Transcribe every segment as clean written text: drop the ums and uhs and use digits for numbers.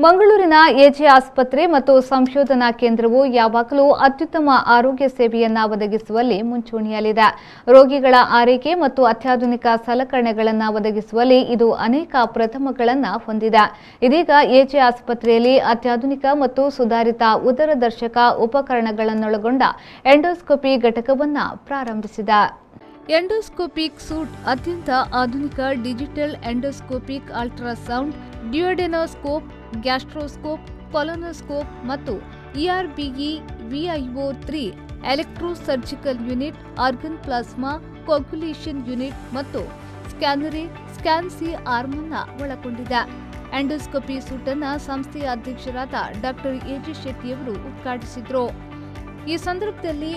ಮಂಗಳೂರಿನ ಎಜೆ ಆಸ್ಪತ್ರೆ ಮತ್ತು ಸಂಶೋಧನಾ ಕೇಂದ್ರವು ಯಾವಾಗಲೂ ಅತ್ಯುತ್ತಮ ಆರೋಗ್ಯ ಸೇವೆಯನ್ನು ಒದಗಿಸುವಲ್ಲಿ ಮುಂಚೂಣಿಯಲ್ಲಿದೆ. ರೋಗಿಗಳ ಆರೈಕೆ ಮತ್ತು ಅತ್ಯಾಧುನಿಕ ಸಲಕರಣೆಗಳನ್ನು ಒದಗಿಸುವಲ್ಲಿ ಇದು ಅನೇಕ ಪ್ರಥಮಗಳನ್ನು ಹೊಂದಿದೆ. ಇದೀಗ ಎಜೆ ಆಸ್ಪತ್ರೆಯಲ್ಲಿ ಅತ್ಯಾಧುನಿಕ ಮತ್ತು ಸುಧಾರಿತ ಉದರದರ್ಶಕ ಉಪಕರಣಗಳನ್ನೊಳಗೊಂಡ ಎಂಡೋಸ್ಕೋಪಿ ಘಟಕವನ್ನು ಪ್ರಾರಂಭಿಸಿದೆ. ಎಂಡೋಸ್ಕೋಪಿಕ್ ಸೂಟ್ ಅತ್ಯಂತ ಆಧುನಿಕ ಡಿಜಿಟಲ್ ಎಂಡೋಸ್ಕೋಪಿಕ್ ಅಲ್ಟ್ರಾಸೌಂಡ್, ಡ್ಯುಯೋಡೆನೋಸ್ಕೋಪ್, ಗ್ಯಾಸ್ಟ್ರೋಸ್ಕೋಪ್, ಕೊಲೊನೋಸ್ಕೋಪ್ ಮತ್ತು ಇಆರ್ಬಿಇ ವಿಐಒ3 ಎಲೆಕ್ಟ್ರೋಸರ್ಜಿಕಲ್ ಯೂನಿಟ್, ಆರ್ಗನ್ ಪ್ಲಾಸ್ಮಾ ಕೋಗ್ಯುಲೇಷನ್ ಯೂನಿಟ್ ಮತ್ತು ಸ್ಕ್ಯಾನ್-ಸಿ ಆರ್ಮ್ ಅನ್ನು ಒಳಗೊಂಡಿದೆ. ಎಂಡೋಸ್ಕೋಪಿ ಸೂಟ್ ಅನ್ನು ಸಂಸ್ಥೆಯ ಅಧ್ಯಕ್ಷರಾದ ಡಾಕ್ಟರ್ ಎಜೆ ಶೆಟ್ಟಿಯವರು ಉದ್ಘಾಟಿಸಿದರು. ಈ ಸಂದರ್ಭದಲ್ಲಿ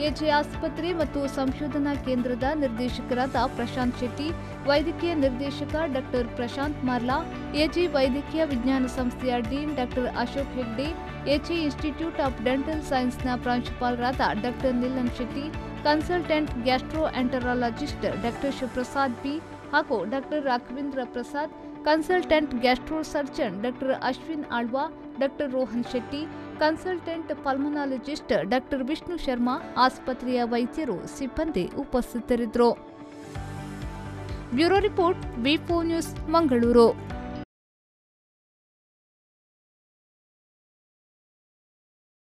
ಎಜೆ ಆಸ್ಪತ್ರೆ ಮತ್ತು ಸಂಶೋಧನಾ ಕೇಂದ್ರದ ನಿರ್ದೇಶಕರಾದ ಪ್ರಶಾಂತ್ ಶೆಟ್ಟಿ, ವೈದ್ಯಕೀಯ ನಿರ್ದೇಶಕ ಡಾಕ್ಟರ್ ಪ್ರಶಾಂತ್ ಮಾರ್ಲಾ, ಎಜೆ ವೈದ್ಯಕೀಯ ವಿಜ್ಞಾನ ಸಂಸ್ಥೆಯ dean doctor Ashok Hegde, A J institute of dental ಸೈನ್ಸ್ನ ಪ್ರಾಂಶುಪಾಲರಾದ doctor Nilan Shetty, consultant gastroenterologist doctor Shivaprasad B ಹಾಗೂ doctor Raghavendra Prasad, consultant gastro surgeon doctor Ashwin Alva, doctor Rohan Shetty, consultant pulmonologist doctor Vishnu Sharma, ಆಸ್ಪತ್ರೆಯ ವೈದ್ಯರು, ಸಿಬ್ಬಂದಿ ಉಪಸ್ಥಿತರಿದ್ದರು. ಬ್ಯೂರೋ ರಿಪೋರ್ಟ್, ವಿ4 ನ್ಯೂಸ್, ಮಂಗಳೂರು.